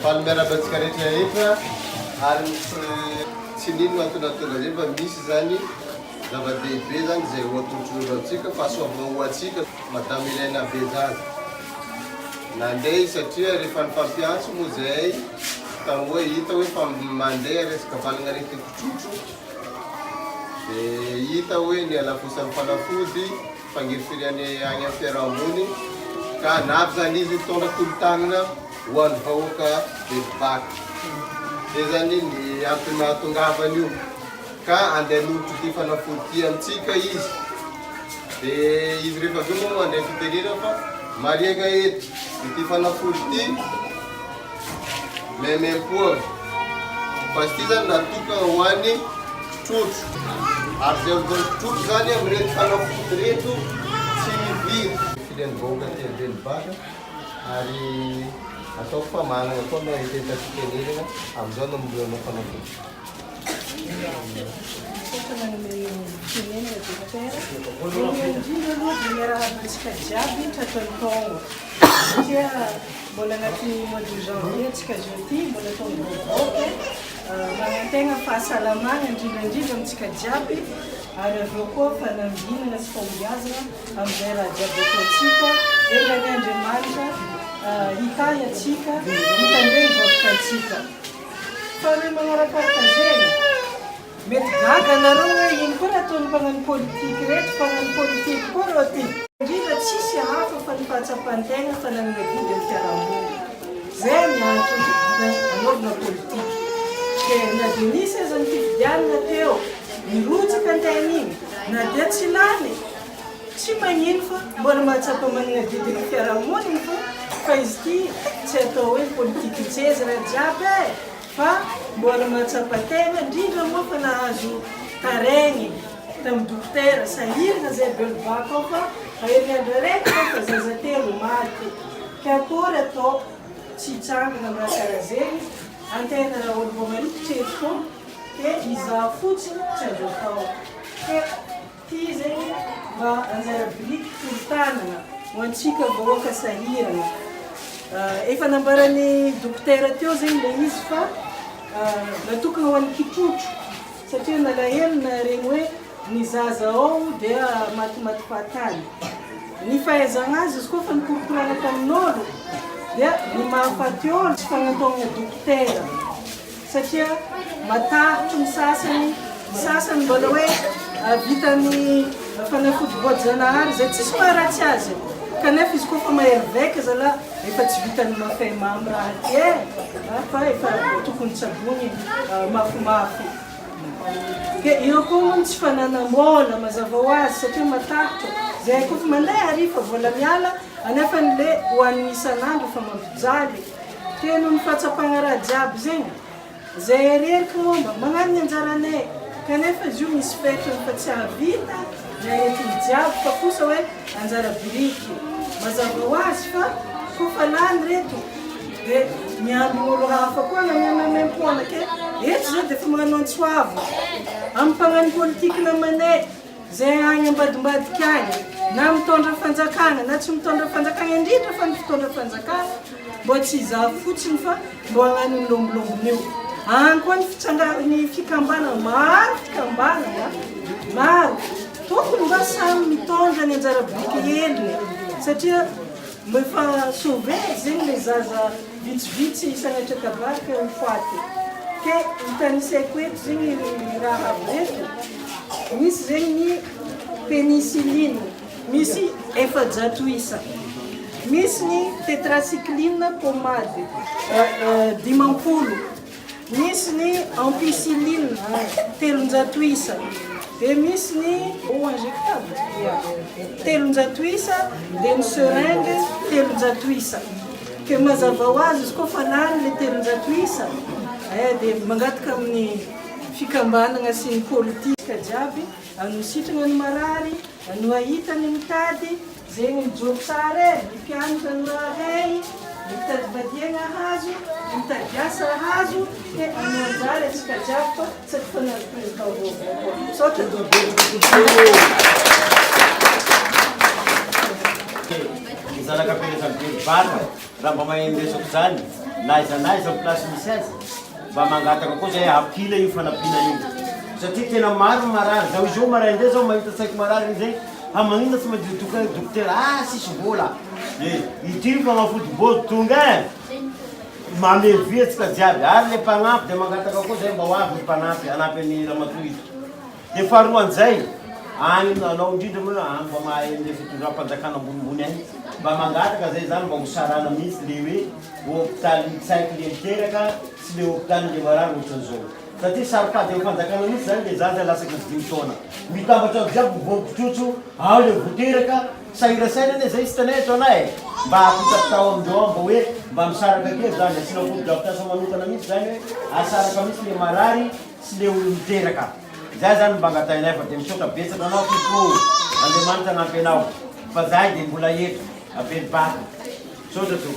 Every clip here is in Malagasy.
miarabantsika rehetra rehetra ary tsy nino antona zay fa misy zany zava-dehibe zany zay ho atolotr'olo antsika fahasoavana ho atsika madama ilaina be zany nandeha satria rehefa ny fampiantso moa zay tamy hoe hita hoe fa mandeha resaka valagna rety kotrotro de hita hoe ny alafosan'ny fanafody fangirifiriany agny amin'ny fiarahamony ka navy zany izy mitondra tolo-tanana ho an'ny vahoaka bevobaky de zany ny antony mahatongavany io ka andeha hanolotro ty fanafody ty amitsika izy de izy rehefa avy eo moa andeha fitenena fa mariagna eto ity fanafody ty memem-poa fa izy ty zany natoka ho an'ny trotro ary zay amizao trotro zany amireto fanafody reto tsy miviry filian'ny vahoaka ty bevobaky ary ataoko fa manana koa na hiteta fitenenana amizao nambolana fanafody miarahabantsika jiaby tratran'ny taogno satria mbola agnatin'ny mois de janvier antsika jeudi mbola tonga vaovao magnantegna fahasalamagna indrindraindrindra amitsika jiaby ary aveo koa fanambinana sy fahombiazana amizay raha jiaby ataontsika engany Andriamanitra hitany atsika hitandray vaovaka atsika fa hoe magnarakaraka zegny mety gaga nareo hoe ino koa raha ataony mpagnano politiky rehetra mpagnano politiky koa reo ty indrindra tsisy hafa fa ny fahatsapan-tegna fa nanana vidy amin'ny fiarahamony zay miantony anaovana politiky ke na de nisy azany fifidianana teo mirotsaka an-tegna igny na dia tsy lany tsy magnino fa mbola mahatsapa manana vidiny fiarahamoniny fa izy ty tsy atao hoe politiky ntsezy raha jiaby e fa mbola mahatsapa-tegna indrindra moa fa nahazo taregny tamin'ny dokotera sahirana zay belovako ao fa herinandro araiky fa zaza telo maty ka akory atao tsy hitsangana amin'ny raha karaha zegny an-tegna raha olo mbo marikitrery koa ke izaha fotsiny tsy azo atao ke ty zegny mba anjara biriky tolo-tanana ho antsika vahoaka sahirana efa nambarany dokotera teo zegny le izy fa natokana ho an'ny kitrotro satria nalahelo na regny hoe ny zaza ao dia matimaty fahatany ny fahaizagna azy izy koa fa nikorokorana tamin'olo dia ny mahafaty olo tsy fagnataogna dokotera satria matahotro ny sasany mbola hoe vitany fanafody boajanahary zay tsisy maharatsy azy kanefa izy koa fa maheriveka zala efa tsy vitany mafay mamy raha ty fa efa tokony tsabony mafimafy ke io koa tsy fananamola mazava ho azy satria matahotro zay koa fa mandeha harifa vola miala anefa nle hoan'ny isan'andro fa mampijaly ke noho ny fahatsapagna raha jiaby zegny zay areriky momba magnano ny anjaranay kanefa izy io misy fetrany fa tsy ahavita ny aretiny jiaby fa kosa hoe anjara biriky mazava ho azy fa kofa lany reto de miambin'olo hafa koa na miamamem-poana ke eto zao de fa magnano antsoavo amin'ny mpagnano politiky namanay zay agny ambadimbadika agny na mitondra fanjakana na tsy mitondra fanjakana indrindra fa ny fitondra fanjakana mbo tsy izaha fotsiny fa mbo agnano ny lombolombolon'io agny koa ny fikambana maro fikambana maro tokony mba samy mitondra ny anjara biriky heliny satria mefa sauve zegny le zaza vitsivitsy sanatra tabaraka ho faty ke hitanisako eto zegny raha reto misy zegny ny pénicilline misy efajato isa misy ny tetracycline pommade 10 misy ny ampicilline 300 isa de misy ny injectable 300 isa de ny seringue 300 isa ke mazava ho azy izy koa fa lany le 300 isa de mangataka amin'ny fikambanana sy ny politika jiaby anositrana ny marary ano ahitany mitady zegny mijoro tsara mpianatra ny rahay mitady vadiagna hazo mitady asa hazo ke anoanjary atsika jiaby fa sady fanary président vaovao sotra do zanaka ampianazany bebaka raha mba mahendresako zany na izanaiza plasy misy azy mba mangataka koa zay apila io fanapina io satria tena maro marary zao izy io maraindray zao mahita saiko marary zay magnina tsy madio dokotera sisy vola ity fagnafody tonga mamevy atsika jiaby ary le mpanampy de mangataka koa zay mba hoavy ny mpanampy anampy any ramatoito de faharoan'izay any anao indrindra moa any mba mahay le fitondram-panjakana ambonimbony any mba mangataka zay zany mba hosarana mihitsy le hoe hôpitaly tsaiky le miteraka sy le hôpitaly le marary ohatran'izao satria sarikady fanjakana mihitsy zany le zaza lasaky 10 taona mitambatra jiaby vovotrotro ao le voteraka sahirasainany zay sy tanay taonay mba apitapitao amindreo mba hoe mba misaraka kely zany asina fotodrafitasa manokana mihitsy zany hoe asaraka mihitsy le marary sy le olo miteraka zay zany mba angatainay fa de misotra betsaka anao fiko Andriamanitra anampy anao fa zahay de mbola eto abelibaka sotra to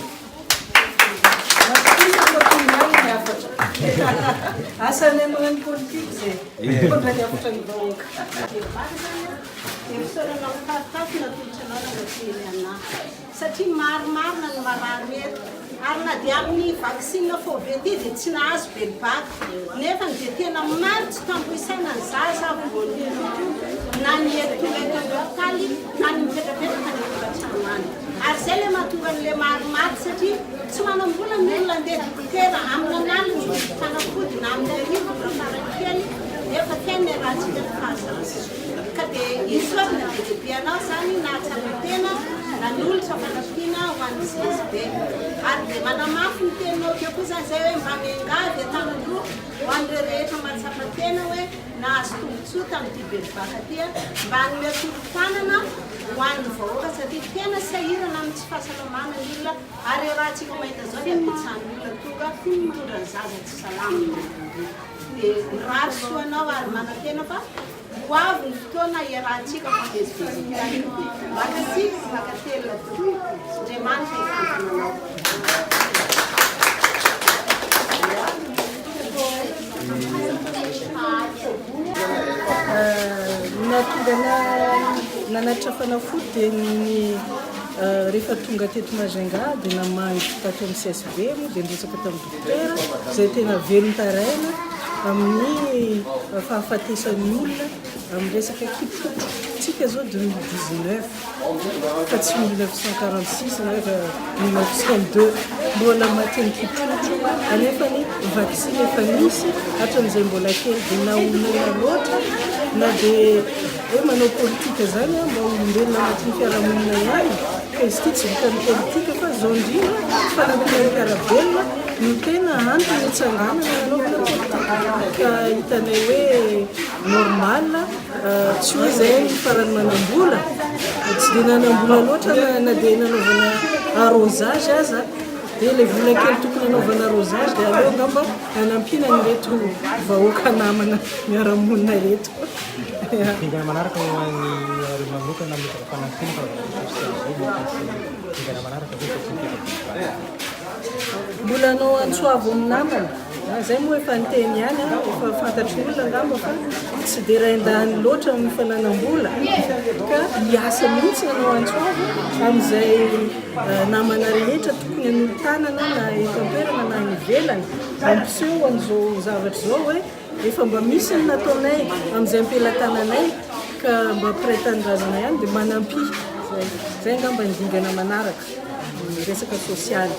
Asany magnano politique zay kondrany afatra ny vahoaka Emisôranao tafitafy na tolotranao na mateny anahy satria maromarona ny marary eto ary na dia amin'ny vaccine fô be ty dia tsy nahazo belibaka nefa dia tena maro tsy tampoisaina ny zaza ambony na ny etolekataly na ny mipetrapetraka ny tokantrano any ary zay le mahatonga an'le maromaro satria tsy manam-bola ny olona andeha dokotera amin'ny analiny fanafody na amin'ny arivo na farakely efa tena rahantsika ny fahazana ka dia isorina dia debianao zany na tsara-tena na ny olotra fanampiana ho an'ny CSB ary dia manamafy ny tenao keo koa zany zay hoe mba miangavy atanandroa ho an'ireo rehetra mahatsapa-tena hoe nahazo tombotsoa tamin'ity belibaka tya mba hanome toro-tanana ho an'ny vahoaka satria tena sahirana amin'ny tsy fahasalamana ny olona ary raha tsika mahita zao dia ampitsahany olona tonga mitondra ny zaza tsy salama dia rary soanao ary manantena fa ho avy ny fotoana iarahantsika famezivezitany makasika makatelona tokoa Andriamanitra ikantonanao natonga nanatitra fanafody dia ny rehefa tonga teto Majunga dia namangy tato amin'ny CSB moa dia niresaka tamin'ny dokotera zay tena velon-taraina amin'ny fahafatesan'ny olona amin'ny resaka kitrotro tsika zao 2019 fa tsy 1946 na efa 1902 mbola matin'ny kitrotro anefa ny vaccine efa misy hatran'izay mbola kely dia na olona loatra na dia hoe manao politika zany mba olombelona anatin'ny fiarahamonina ihany ka izy ty tsy vitan'ny politika fa zao indrindra fanampiana fiarabelona no tena antony hitsanganana anaovana politika ka hitanay hoe normal tsy hoe zay farany manambola tsy dia nanambola loatra na dia nanaovana arrosage aza dia le vola kely tokony anaovana arrosage dia aleo ngamba nanampiana ny reto vahoaka namana miaramonina reto tinggal manaraka ho an'ny manokana mitaka fanampiana tinggal manaraka mbola anao antsoavo amin'ny namana zay moa efa nyteny ihany efa fantatry olona ngamba fa tsy dia raindahany loatra amin'ny fananam-bola ka hiasa mihitsy anao antsoavo amin'izay namana rehetra tokony an'olo-tanana na eto an-toerana na nivelany ampiseho an'izao zavatra zao hoe efa mba misy ny nataonay amin'izay ampelantananay ka mba piray-tanindrazana ihany dia manampy zay ngamba ndingana manaraka resaka sosialy